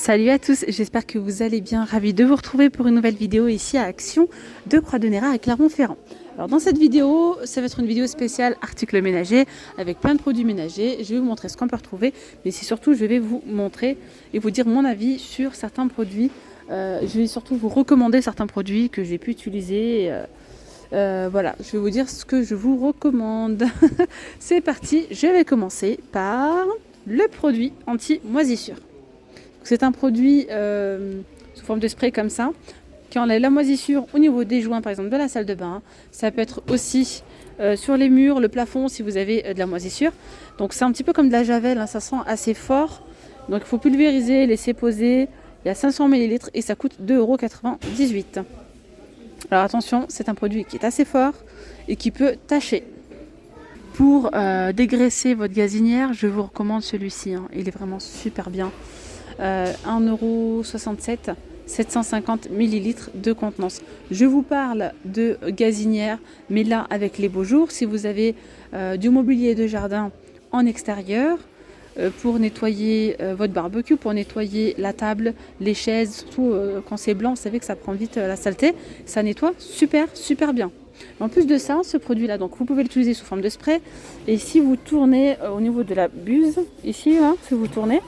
Salut à tous, j'espère que vous allez bien. Ravi de vous retrouver pour une nouvelle vidéo ici à Action de Croix-de-Néra à Clermont-Ferrand. Alors dans cette vidéo, ça va être une vidéo spéciale articles ménagers avec plein de produits ménagers. Je vais vous montrer ce qu'on peut retrouver, mais c'est surtout je vais vous montrer et vous dire mon avis sur certains produits. Je vais surtout vous recommander certains produits que j'ai pu utiliser. Voilà, je vais vous dire ce que je vous recommande. C'est parti, je vais commencer par le produit anti-moisissure. C'est un produit sous forme de spray comme ça, qui enlève la moisissure au niveau des joints, par exemple de la salle de bain. Ça peut être aussi sur les murs, le plafond, si vous avez de la moisissure. Donc c'est un petit peu comme de la javel, hein, ça sent assez fort. Donc il faut pulvériser, laisser poser. Il y a 500 ml et ça coûte 2,98 €. Alors attention, c'est un produit qui est assez fort et qui peut tacher. Pour dégraisser votre gazinière, je vous recommande celui-ci, hein. Il est vraiment super bien. 1,67 €, 750 ml de contenance. Je vous parle de gazinière, mais là avec les beaux jours, si vous avez du mobilier de jardin en extérieur, pour nettoyer votre barbecue, pour nettoyer la table, les chaises, surtout quand c'est blanc, vous savez que ça prend vite la saleté, ça nettoie super bien. En plus de ça, ce produit là, donc vous pouvez l'utiliser sous forme de spray, et si vous tournez au niveau de la buse, ici, hein, si vous tournez,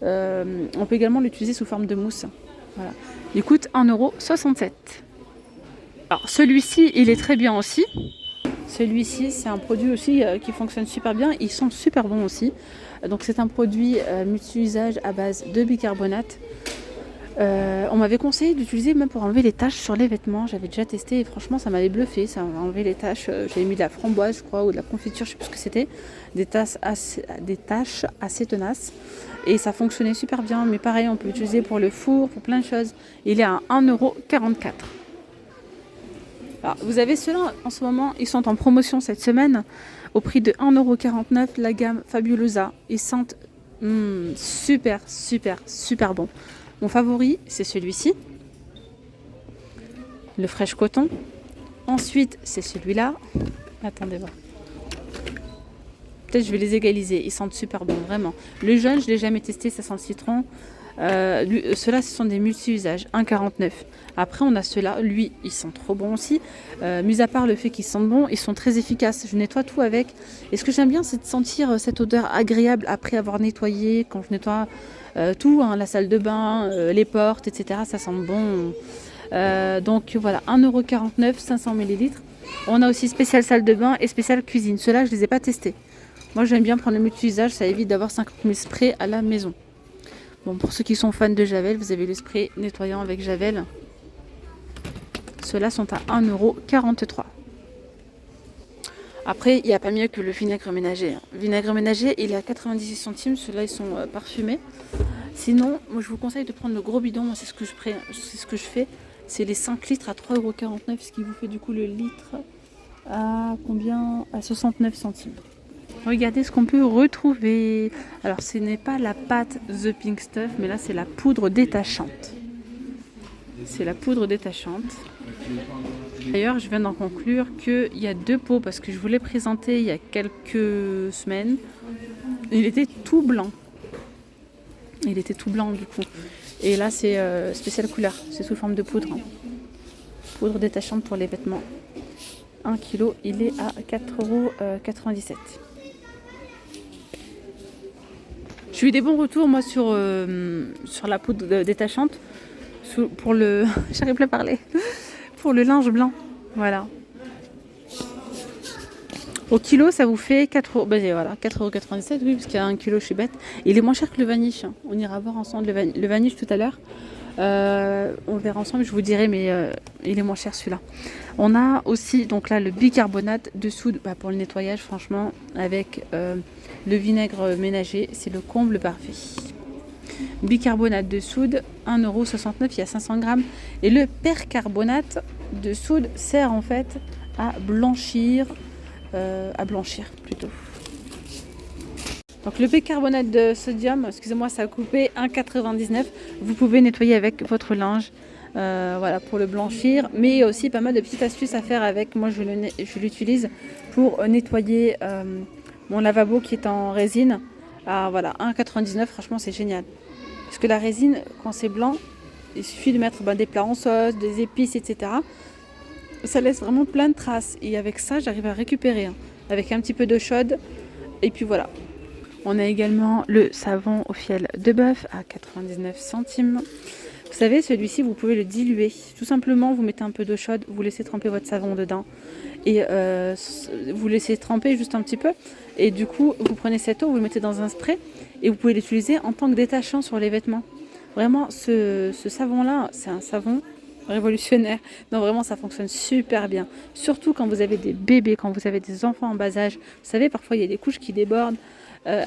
on peut également l'utiliser sous forme de mousse. Voilà. Il coûte 1,67 €. Alors celui-ci, il est très bien aussi. Celui-ci, c'est un produit aussi qui fonctionne super bien. Il sent super bon aussi. Donc c'est un produit multi-usage à base de bicarbonate. On m'avait conseillé d'utiliser même pour enlever les taches sur les vêtements. J'avais déjà testé et franchement ça m'avait bluffé. Ça m'a enlevé les taches. J'avais mis de la framboise, je crois, ou de la confiture, je sais plus ce que c'était. Des taches assez tenaces. Et ça fonctionnait super bien. Mais pareil, on peut l'utiliser pour le four, pour plein de choses. Il est à 1,44 €. Alors, vous avez ceux-là en ce moment, ils sont en promotion cette semaine au prix de 1,49 €, la gamme Fabulosa. Ils sentent super bon. Mon favori, c'est celui-ci, le Fresh Coton. Ensuite, c'est celui-là. Attendez voir. Peut-être je vais les égaliser. Ils sentent super bon, vraiment. Le jaune, je ne l'ai jamais testé, ça sent le citron. Ceux-là, ce sont des multi-usages, 1,49 €. Après, on a ceux-là, lui, ils sont trop bons aussi. Mis à part le fait qu'ils sentent bon, ils sont très efficaces. Je nettoie tout avec. Et ce que j'aime bien, c'est de sentir cette odeur agréable après avoir nettoyé. Quand je nettoie tout, hein, la salle de bain, les portes, etc. Ça sent bon. Donc voilà, 1,49 €, 500 ml. On a aussi spécial salle de bain et spécial cuisine. Ceux-là, je ne les ai pas testés. Moi, j'aime bien prendre le multi-usage. Ça évite d'avoir 50 000 sprays à la maison. Bon, pour ceux qui sont fans de Javel, vous avez le spray nettoyant avec Javel. Ceux-là sont à 1,43 €. Après, il n'y a pas mieux que le vinaigre ménager. Le vinaigre ménager, il est à 98 centimes. Ceux-là, ils sont parfumés. Sinon, moi, je vous conseille de prendre le gros bidon. Moi, c'est ce que je fais. C'est les 5 litres à 3,49 €, ce qui vous fait du coup le litre à combien? À 69 centimes. Regardez ce qu'on peut retrouver. Alors, ce n'est pas la pâte The Pink Stuff, mais là, c'est la poudre détachante. C'est la poudre détachante. D'ailleurs, je viens d'en conclure qu'il y a 2 pots, parce que je vous l'ai présenté il y a quelques semaines. Il était tout blanc. Il était tout blanc, du coup. Et là, c'est spécial couleur. C'est sous forme de poudre. Poudre détachante pour les vêtements. 1 kg, il est à 4,97 €. J'ai eu des bons retours moi sur la poudre détachante pour le j'arrive plus à parler pour le linge blanc. Voilà. Au kilo, ça vous fait 4 €. Ben voilà, 4,97 €, oui, parce qu'il y a 1 kg, je suis bête. Il est moins cher que le vaniche. On ira voir ensemble le vaniche tout à l'heure. On verra ensemble, je vous dirai, mais il est moins cher celui-là. On a aussi donc là le bicarbonate de soude pour le nettoyage, franchement, avec le vinaigre ménager, c'est le comble parfait. Bicarbonate de soude, 1,69 €, il y a 500 grammes. Et le percarbonate de soude sert en fait à blanchir plutôt. Donc le bicarbonate de sodium, excusez-moi, ça a coupé 1,99 €. Vous pouvez nettoyer avec votre linge, voilà, pour le blanchir. Mais il y a aussi pas mal de petites astuces à faire avec. Moi, je l'utilise pour nettoyer mon lavabo qui est en résine. Ah voilà, 1,99 €, franchement, c'est génial. Parce que la résine, quand c'est blanc, il suffit de mettre des plats en sauce, des épices, etc. Ça laisse vraiment plein de traces. Et avec ça, j'arrive à récupérer. Avec un petit peu d'eau chaude. Et puis voilà. On a également le savon au fiel de bœuf à 99 centimes. Vous savez, celui-ci, vous pouvez le diluer. Tout simplement, vous mettez un peu d'eau chaude, vous laissez tremper votre savon dedans. Et vous laissez tremper juste un petit peu. Et du coup, vous prenez cette eau, vous le mettez dans un spray. Et vous pouvez l'utiliser en tant que détachant sur les vêtements. Vraiment, ce savon-là, c'est un savon révolutionnaire. Non, vraiment, ça fonctionne super bien. Surtout quand vous avez des bébés, quand vous avez des enfants en bas âge. Vous savez, parfois, il y a des couches qui débordent.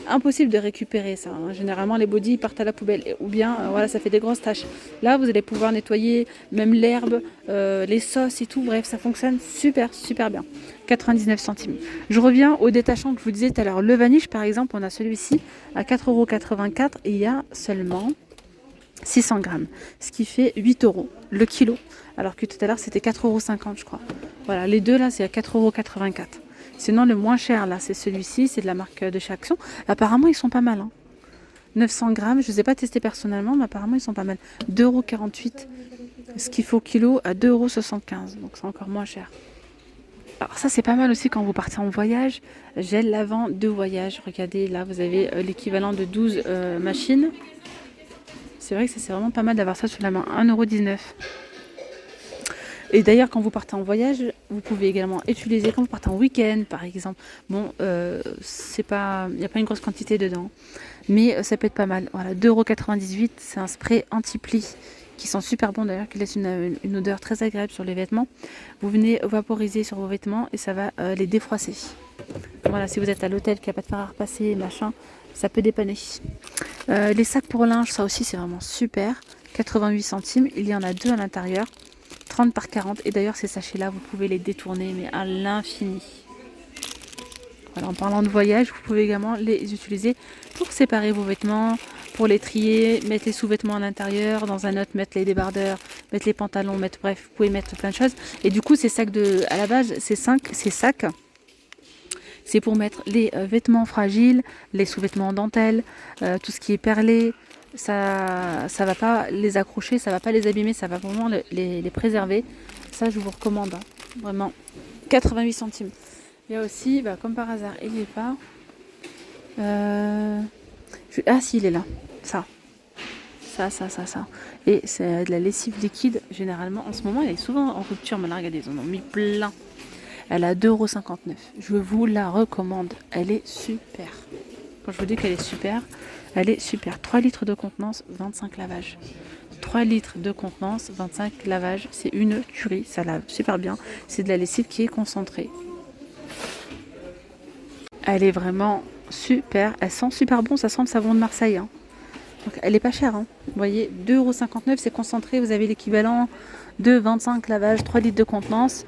Impossible de récupérer ça. Généralement, les bodys partent à la poubelle. Ou bien, voilà, ça fait des grosses taches. Là, vous allez pouvoir nettoyer même l'herbe, les sauces et tout. Bref, ça fonctionne super, super bien. 99 centimes. Je reviens au détachant que je vous disais tout à l'heure. Le Vanish, par exemple, on a celui-ci à 4,84 € et il y a seulement 600 grammes, ce qui fait 8 € le kilo, alors que tout à l'heure c'était 4,50 € je crois. Voilà, les deux là c'est à 4,84 €. Sinon le moins cher là c'est celui-ci, c'est de la marque de chez Action. Apparemment ils sont pas mal. 900 grammes, je ne les ai pas testés personnellement, mais apparemment ils sont pas mal. 2,48 €, ce qui fait au kilo à 2,75 €, donc c'est encore moins cher. Alors ça c'est pas mal aussi quand vous partez en voyage. Gel lavant de voyage, regardez là vous avez l'équivalent de 12 machines. C'est vrai que c'est vraiment pas mal d'avoir ça sous la main. 1,19 €. Et d'ailleurs, quand vous partez en voyage, vous pouvez également utiliser, quand vous partez en week-end par exemple. Bon, il n'y a pas une grosse quantité dedans, mais ça peut être pas mal. Voilà, 2,98 €, c'est un spray anti-pli qui sent super bon d'ailleurs, qui laisse une odeur très agréable sur les vêtements. Vous venez vaporiser sur vos vêtements et ça va les défroisser. Voilà, si vous êtes à l'hôtel, qu'il n'y a pas de fer à repasser, machin, ça peut dépanner. Les sacs pour linge, ça aussi c'est vraiment super. 88 centimes, il y en a deux à l'intérieur. 30 par 40. Et d'ailleurs ces sachets-là, vous pouvez les détourner, mais à l'infini. Voilà, en parlant de voyage, vous pouvez également les utiliser pour séparer vos vêtements, pour les trier, mettre les sous-vêtements à l'intérieur, dans un autre, mettre les débardeurs, mettre les pantalons, bref, vous pouvez mettre plein de choses. Et du coup, ces sacs à la base, ces sacs, c'est pour mettre les vêtements fragiles, les sous-vêtements en dentelle, tout ce qui est perlé. Ça va pas les accrocher, ça va pas les abîmer, ça va vraiment les préserver. Ça, je vous recommande, vraiment. 88 centimes. Il y a aussi, comme par hasard, il n'est pas. Ah si, il est là. Ça. Et c'est de la lessive liquide, généralement. En ce moment, elle est souvent en rupture. Mais là, regardez, ils en ont mis plein. Elle a 2,59 €. Je vous la recommande. Elle est super. Quand je vous dis qu'elle est super, elle est super. 3 litres de contenance, 25 lavages. 3 litres de contenance, 25 lavages. C'est une tuerie. Ça lave super bien. C'est de la lessive qui est concentrée. Elle est vraiment super. Elle sent super bon. Ça sent le savon de Marseille. Donc, elle est pas chère. Vous voyez, 2,59 €. C'est concentré. Vous avez l'équivalent de 25 lavages, 3 litres de contenance.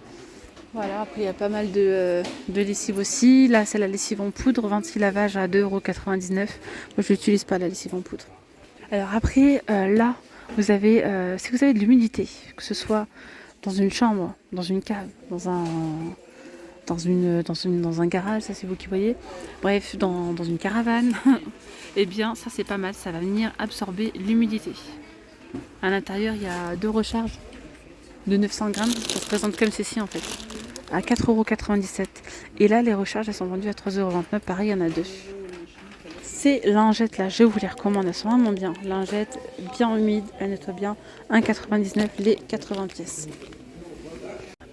Voilà, après il y a pas mal de lessive aussi. Là, c'est la lessive en poudre, 26 lavages à 2,99 €. Moi, je n'utilise pas la lessive en poudre. Alors après, là, vous avez, si vous avez de l'humidité, que ce soit dans une chambre, dans une cave, dans un garage, ça c'est vous qui voyez. Bref, dans une caravane, eh bien, ça c'est pas mal. Ça va venir absorber l'humidité. À l'intérieur, il y a 2 recharges de 900 grammes. Ça se présente comme ceci en fait. À 4,97 €. Et là, les recharges, elles sont vendues à 3,29 €. Pareil, il y en a deux. Ces lingettes là, je vous les recommande, elles sont vraiment bien. Lingettes bien humides, elles nettoient bien. 1,99 € les 80 pièces.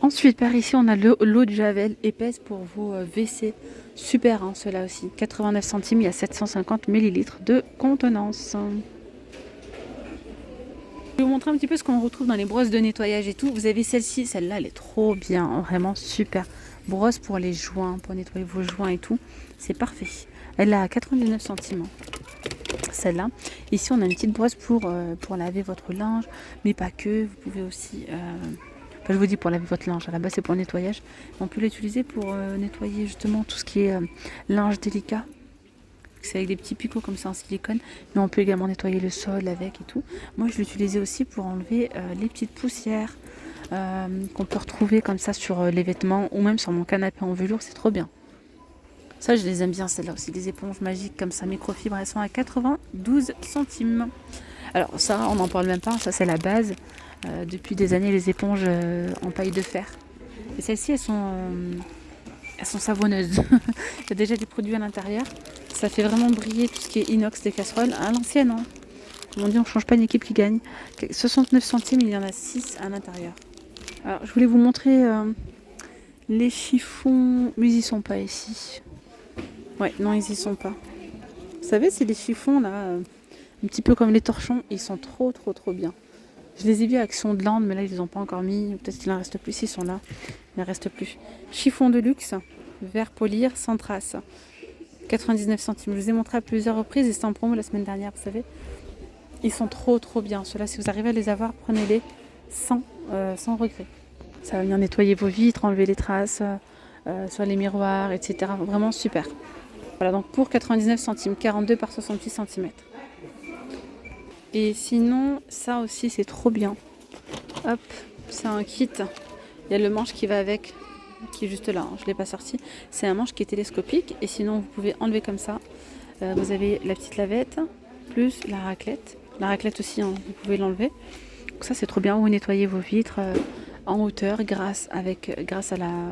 Ensuite, par ici, on a l'eau de Javel épaisse pour vos WC. Super, ceux-là aussi. 89 centimes, il y a 750 ml de contenance. Je vais vous montrer un petit peu ce qu'on retrouve dans les brosses de nettoyage et tout. Vous avez celle-ci, celle-là, elle est trop bien, vraiment super. Brosse pour les joints, pour nettoyer vos joints et tout. C'est parfait. Elle a 99 centimes. Celle-là. Ici, on a une petite brosse pour laver votre linge, mais pas que. Vous pouvez aussi... je vous dis pour laver votre linge. À la base, c'est pour le nettoyage. On peut l'utiliser pour nettoyer justement tout ce qui est linge délicat. C'est avec des petits picots comme ça en silicone, mais on peut également nettoyer le sol avec et tout. Moi je l'utilisais aussi pour enlever les petites poussières qu'on peut retrouver comme ça sur les vêtements ou même sur mon canapé en velours, c'est trop bien. Ça je les aime bien, celles-là aussi, des éponges magiques comme ça, microfibres, elles sont à 92 centimes. Alors ça, on n'en parle même pas, ça c'est la base. Depuis des années, les éponges en paille de fer. Et celles-ci, elles sont savonneuses. Il y a déjà des produits à l'intérieur. Ça fait vraiment briller tout ce qui est inox des casseroles. À l'ancienne, hein. Comme on dit, on ne change pas une équipe qui gagne. 69 centimes, il y en a 6 à l'intérieur. Alors, je voulais vous montrer les chiffons, mais ils y sont pas ici. Ouais, non, ils y sont pas. Vous savez, c'est des chiffons là, un petit peu comme les torchons. Ils sont trop bien. Je les ai vus à Action de Lande, mais là ils les ont pas encore mis. Peut-être qu'il en reste plus. S'ils sont là, il ne reste plus. Chiffon de luxe, verre polir, sans trace. 99 centimes. Je vous ai montré à plusieurs reprises. Ils étaient en promo la semaine dernière, vous savez. Ils sont trop bien. Ceux-là, si vous arrivez à les avoir, prenez-les sans regret. Ça va venir nettoyer vos vitres, enlever les traces sur les miroirs, etc. Vraiment super. Voilà, donc pour 99 centimes, 42 par 68 cm. Et sinon, ça aussi, c'est trop bien. Hop, c'est un kit. Il y a le manche qui va avec, qui est juste là. Hein, je ne l'ai pas sorti. C'est un manche qui est télescopique. Et sinon, vous pouvez enlever comme ça. Vous avez la petite lavette, plus la raclette. La raclette aussi, hein, vous pouvez l'enlever. Donc ça, c'est trop bien. Vous nettoyez vos vitres en hauteur grâce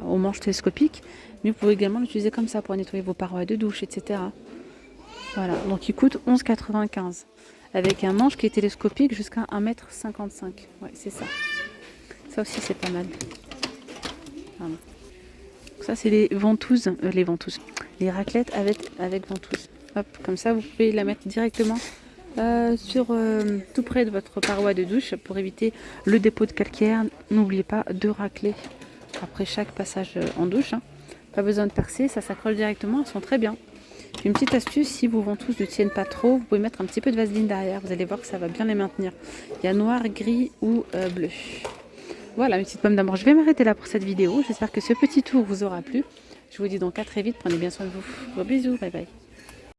au manche télescopique. Mais vous pouvez également l'utiliser comme ça pour nettoyer vos parois de douche, etc. Voilà, donc il coûte 11,95 avec un manche qui est télescopique jusqu'à 1,55 m. Ouais, c'est ça. Ça aussi, c'est pas mal. Voilà. Ça, c'est les ventouses. Les raclettes avec ventouses. Hop, comme ça, vous pouvez la mettre directement tout près de votre paroi de douche pour éviter le dépôt de calcaire. N'oubliez pas de racler après chaque passage en douche. Hein. Pas besoin de percer, ça s'accroche directement, elles sont très bien. Une petite astuce, si vos ventouses ne tiennent pas trop, vous pouvez mettre un petit peu de vaseline derrière. Vous allez voir que ça va bien les maintenir. Il y a noir, gris ou bleu. Voilà, une petite pomme d'amour. Je vais m'arrêter là pour cette vidéo. J'espère que ce petit tour vous aura plu. Je vous dis donc à très vite. Prenez bien soin de vous. Gros bisous. Bye bye.